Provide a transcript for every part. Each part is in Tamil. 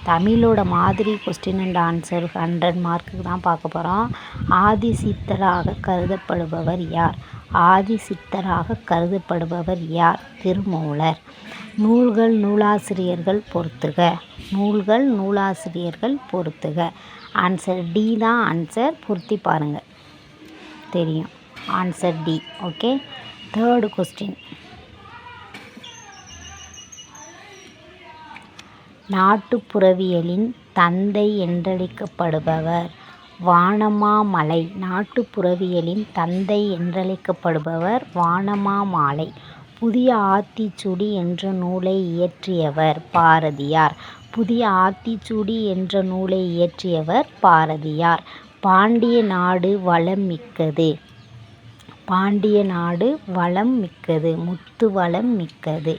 தமிழோட மாதிரி கொஸ்டின் அண்ட் ஆன்சர் 100 மார்க்குக்கு தான் பார்க்க போகிறோம். ஆதி சித்தராக கருதப்படுபவர் யார்? ஆதி சித்தராக கருதப்படுபவர் யார்? திருமூலர். நூல்கள் நூலாசிரியர்கள் பொறுத்துக. நூல்கள் நூலாசிரியர்கள் பொறுத்துக. ஆன்சர் டி தான் ஆன்சர். பொருத்தி பாருங்கள், தெரியும். Answer D. Okay. 3rd question. நாட்டுப்புறவியலின் தந்தை என்றழைக்கப்படுபவர் வானமாமலை. நாட்டுப்புறவியலின் தந்தை என்றழைக்கப்படுபவர் வானமாமலை. புதிய ஆத்திச்சூடி என்ற நூலை இயற்றியவர் பாரதியார். புதிய ஆத்திச்சூடி என்ற நூலை இயற்றியவர் பாரதியார். பாண்டிய நாடு வளம் மிக்கது. பாண்டிய நாடு வளம் மிக்கது. முத்து வளம் மிக்கது.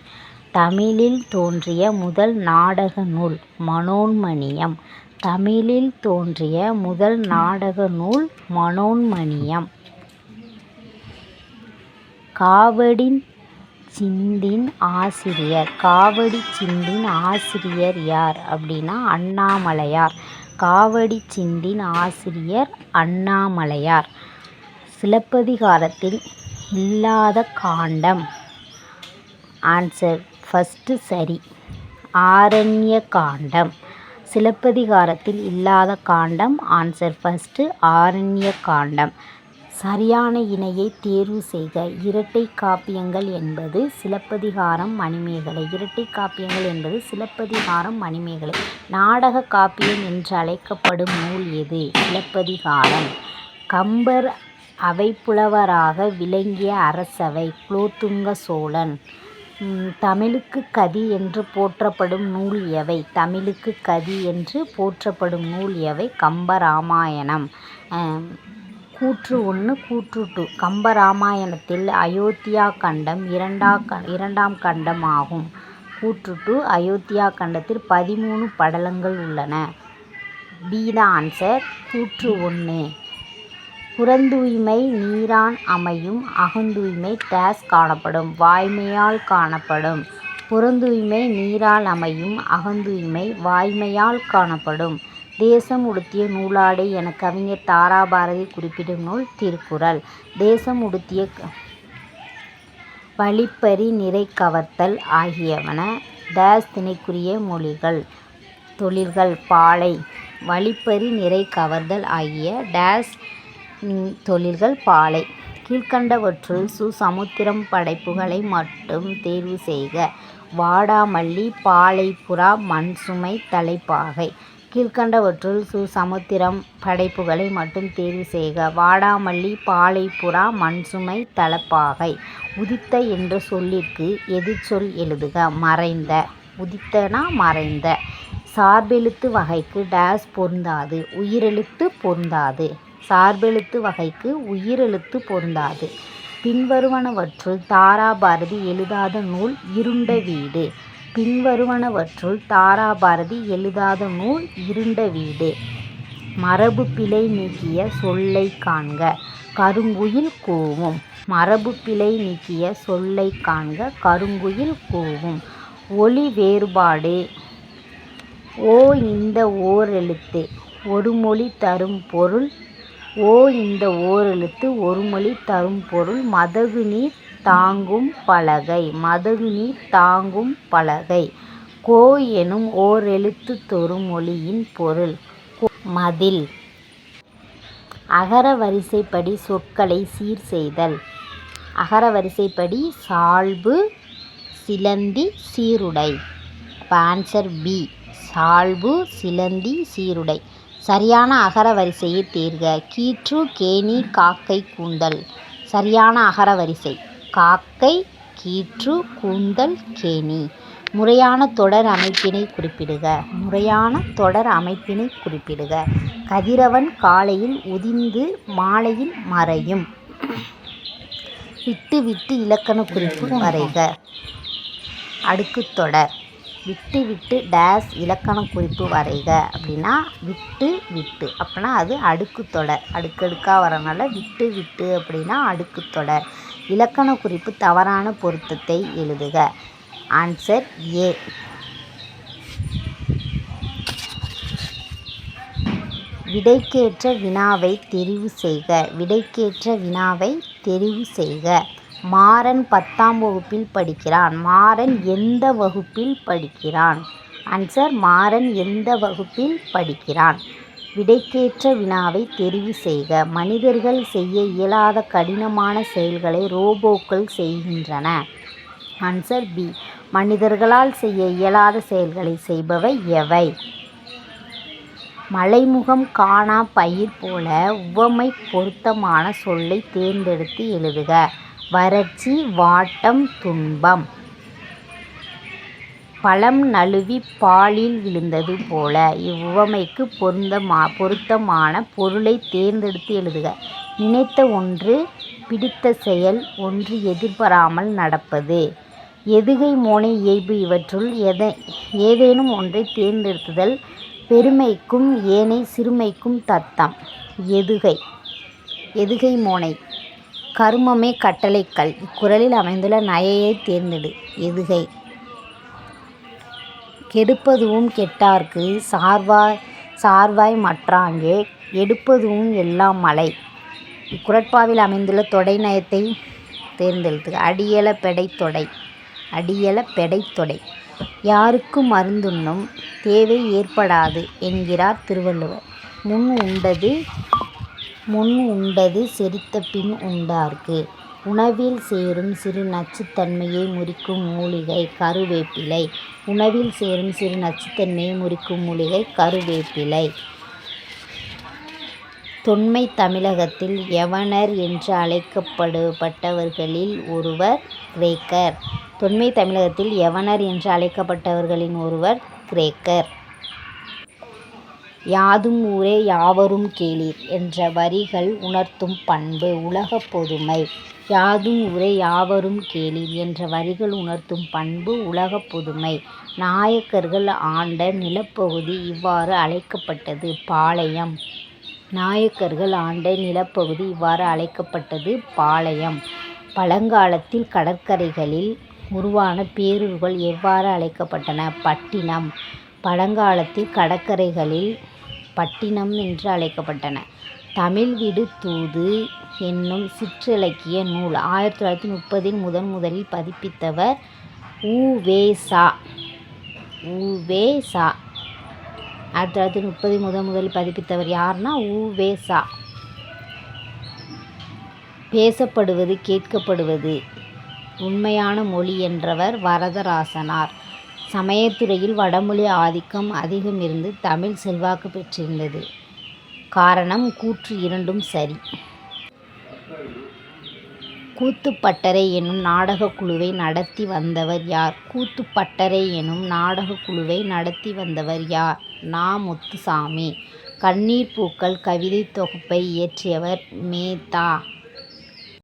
தமிழில் தோன்றிய முதல் நாடக நூல் மனோன்மணியம். தமிழில் தோன்றிய முதல் நாடக நூல் மனோன்மணியம். காவடி சிந்தின் ஆசிரியர். காவடி சிந்தின் ஆசிரியர் யார் அப்படின்னா அண்ணாமலையார். காவடி சிந்தின் ஆசிரியர் அண்ணாமலையார். சிலப்பதிகாரத்தில் இல்லாத காண்டம். ஆன்சர் ஃபஸ்ட்டு சரி, ஆரண்ய காண்டம். சிலப்பதிகாரத்தில் இல்லாத காண்டம். ஆன்சர் ஃபஸ்ட்டு ஆரண்ய காண்டம். சரியான இணையை தேர்வு செய்க. இரட்டை காப்பியங்கள் என்பது சிலப்பதிகாரம் மணிமேகலை. இரட்டை காப்பியங்கள் என்பது சிலப்பதிகாரம் மணிமேகலை. நாடக காப்பியம் என்று அழைக்கப்படும் நூல் எது? சிலப்பதிகாரம். கம்பர் அவைப்புலவராக விளங்கிய அரசவை குலோத்துங்க சோழன். தமிழுக்கு கதி என்று போற்றப்படும் நூல் எவை? தமிழுக்கு கதி என்று போற்றப்படும் நூல் எவை? கம்பராமாயணம். கூற்று 1, கூற்று 2. கம்பராமாயணத்தில் அயோத்தியா கண்டம் இரண்டாம் கண்டம் ஆகும். கூற்று 2, அயோத்தியா கண்டத்தில் 13 படலங்கள் உள்ளன. பி தான் ஆன்சர். கூற்று 1. புறந்தூய்மை நீரான் அமையும் அகந்தூய்மை டேஸ் காணப்படும். வாய்மையால் காணப்படும். புறந்தூய்மை நீரால் அமையும் அகந்தூய்மை வாய்மையால் காணப்படும். தேசம் உடுத்திய நூலாடை என கவிஞர் தாராபாரதி குறிப்பிடும் நூல் திருக்குறள். தேசம் உடுத்திய வழிப்பறி நிறை கவர்த்தல் ஆகியவன டேஸ் திணைக்குரிய மொழிகள் தொழில்கள். பாலை. வழிப்பறி நிறை கவர்தல் ஆகிய டேஸ் தொழில்கள் பாலை. கீழ்கண்டவற்றுள் சமுத்திரம் படைப்புகளை மட்டும் தேர்வு செய்க. வாடாமல்லி, பாலைப்புறா, மண்சுமை, தலைப்பாகை. கீழ்கண்டவற்றுள் சமுத்திரம் படைப்புகளை மட்டும் தேர்வு செய்க. வாடாமல்லி, பாலைப்புறா, மண்சுமை, தலைப்பாகை. உதித்த என்ற சொல்லிற்கு எதிர்ச்சொல் எழுதுக. மறைந்த. உதித்தனா மறைந்த. சார்பெழுத்து வகைக்கு டேஸ் பொருந்தாது. உயிரெழுத்து பொருந்தாது. சார்பெழுத்து வகைக்கு உயிரெழுத்து பொருந்தாது. பின்வருவனவற்றுள் தாராபாரதி எழுதாத நூல் இருண்ட வீடு. பின்வருவனவற்றுள் தாராபாரதி எழுதாத நூல் இருண்ட வீடு. மரபு பிழை நீக்கிய சொல்லை காண்க. கருங்குயில் கூவும். மரபு பிழை நீக்கிய சொல்லை காண்க. கருங்குயில் கூவும். ஒலி வேறுபாடு. ஓ இந்த ஓரெழுத்து ஒரு மொழி தரும் பொருள். ஓ இந்த ஓரெழுத்து ஒரு மொழி தரும் பொருள். மதகு நீர் தாங்கும் பலகை. மதகு நீர் தாங்கும் பலகை. கோ எனும் ஓரெழுத்து தொரு மொழியின் பொருள். மதில். அகர வரிசைப்படி சொற்களை சீர் செய்தல். அகர வரிசைப்படி சால்பு, சிலந்தி, சீருடை. Answer B. சால்பு, சிலந்தி, சீருடை. சரியான அகர வரிசையை தேர்க. கீற்று, கேணி, காக்கை, கூந்தல். சரியான அகர வரிசை காக்கை, கீற்று, கூந்தல், கேணி. முறையான தொடர் அமைப்பினை குறிப்பிடுக. முறையான தொடர் அமைப்பினை குறிப்பிடுக. கதிரவன் காலையில் உதித்து மாலையில் மறையும். விட்டு விட்டு இலக்கண குறிப்பு வரைக. அடுக்குத்தொடர். விட்டு விட்டு டேஸ் இலக்கண குறிப்பு வரைக அப்படின்னா விட்டு விட்டு அப்படின்னா அது அடுக்குத்தொடர். அடுக்கடுக்காக வரனால விட்டு விட்டு அப்படின்னா அடுக்குத்தொடர். இலக்கண குறிப்பு தவறான பொருத்தத்தை எழுதுக. Answer A. விடைக்கேற்ற வினாவை தெரிவு செய்க. விடைக்கேற்ற வினாவை தெரிவு செய்க. மாறன் 10ஆம் வகுப்பில் படிக்கிறான். மாறன் எந்த வகுப்பில் படிக்கிறான்? ஆன்சர் மாறன் எந்த வகுப்பில் படிக்கிறான்? விடைக்கேற்ற வினாவை தெரிவு செய்க. மனிதர்கள் செய்ய இயலாத கடினமான செயல்களை ரோபோக்கள் செய்கின்றன. Answer B. மனிதர்களால் செய்ய இயலாத செயல்களை செய்பவை எவை? மலைமுகம் காணா பயிர் போல உவமை பொருத்தமான சொல்லை தேர்ந்தெடுத்து எழுதுக. வறட்சி, வாட்டம், துன்பம். பழம் நழுவி பாலில் விழுந்தது போல. இவ்வுவமைக்கு பொருத்தமான பொருளை தேர்ந்தெடுத்து எழுதுக. நினைத்த ஒன்று, பிடித்த செயல் ஒன்று எதிர்பாராமல் நடப்பது. எதுகை மோனை இயைபு இவற்றுள் ஏதேனும் ஒன்றை தேர்ந்தெடுத்தல் பெருமைக்கும் ஏனை சிறுமைக்கும் தத்தம். எதுகை மோனை. கருமமே கட்டளைக்கல். இக்குறளில் அமைந்துள்ள நயையை தேர்ந்தெடு. எதுகை. கெடுப்பதுவும் கெட்டார்க்கு சார்வாய் மற்றாங்கே எடுப்பதுவும் எல்லாம் மழை. இக்குறட்பாவில் அமைந்துள்ள தொடை நயத்தை தேர்ந்தெடுத்துக. அடியல பெடைத்தொடை. அடியல பெடைத்தொடை. யாருக்கு மருந்துண்ணும் தேவை ஏற்படாது என்கிறார் திருவள்ளுவர். முன் உண்டது செரித்த பின் உண்டார்க்கு. உணவில் சேரும் சிறு நச்சுத்தன்மையை முறிக்கும் மூலிகை கருவேப்பிலை. உணவில் சேரும் சிறு நச்சுத்தன்மையை முறிக்கும் மூலிகை கருவேப்பிலை. தொன்மை தமிழகத்தில் யவனர் என்று அழைக்கப்பட்டவர்களில் ஒருவர் கிரேக்கர். தொன்மை தமிழகத்தில் யவனர் என்று அழைக்கப்பட்டவர்களின் ஒருவர் கிரேக்கர். யாதும் ஊரே யாவரும் கேளீர் என்ற வரிகள் உணர்த்தும் பண்பு உலகப் பொதுமை. யாதும் ஊரே யாவரும் கேளீர் என்ற வரிகள் உணர்த்தும் பண்பு உலகப் பொதுமை. நாயக்கர்கள் ஆண்ட நிலப்பகுதி இவ்வாறு அழைக்கப்பட்டது பாளையம். நாயக்கர்கள் ஆண்ட நிலப்பகுதி இவ்வாறு அழைக்கப்பட்டது பாளையம். பழங்காலத்தில் கடற்கரைகளில் உருவான பேரூர்கள் எவ்வாறு அழைக்கப்பட்டன? பட்டினம். பழங்காலத்தில் கடற்கரைகளில் பட்டினம் என்று அழைக்கப்பட்டன. தமிழ் விடு தூது என்னும் சிற்றிலக்கிய நூல் 1930 முதலில் பதிப்பித்தவர் உ.வே.சா. 1930 முதலில் பதிப்பித்தவர் யார்னா உ.வே.சா. பேசப்படுவது கேட்கப்படுவது உண்மையான மொழி என்றவர் வரதராசனார். சமயத்துறையில் வடமொழி ஆதிக்கம் அதிகம் இருந்து தமிழ் செல்வாக்கு பெற்றிருந்தது. காரணம் கூற்று இரண்டும் சரி. கூத்துப்பட்டறை எனும் நாடகக் குழுவை நடத்தி வந்தவர் யார்? கூத்துப்பட்டறை எனும் நாடகக் குழுவை நடத்தி வந்தவர் யார்? நா. முத்துசாமி. கண்ணீர் பூக்கள் கவிதைத் தொகுப்பை இயற்றியவர் மே. தா.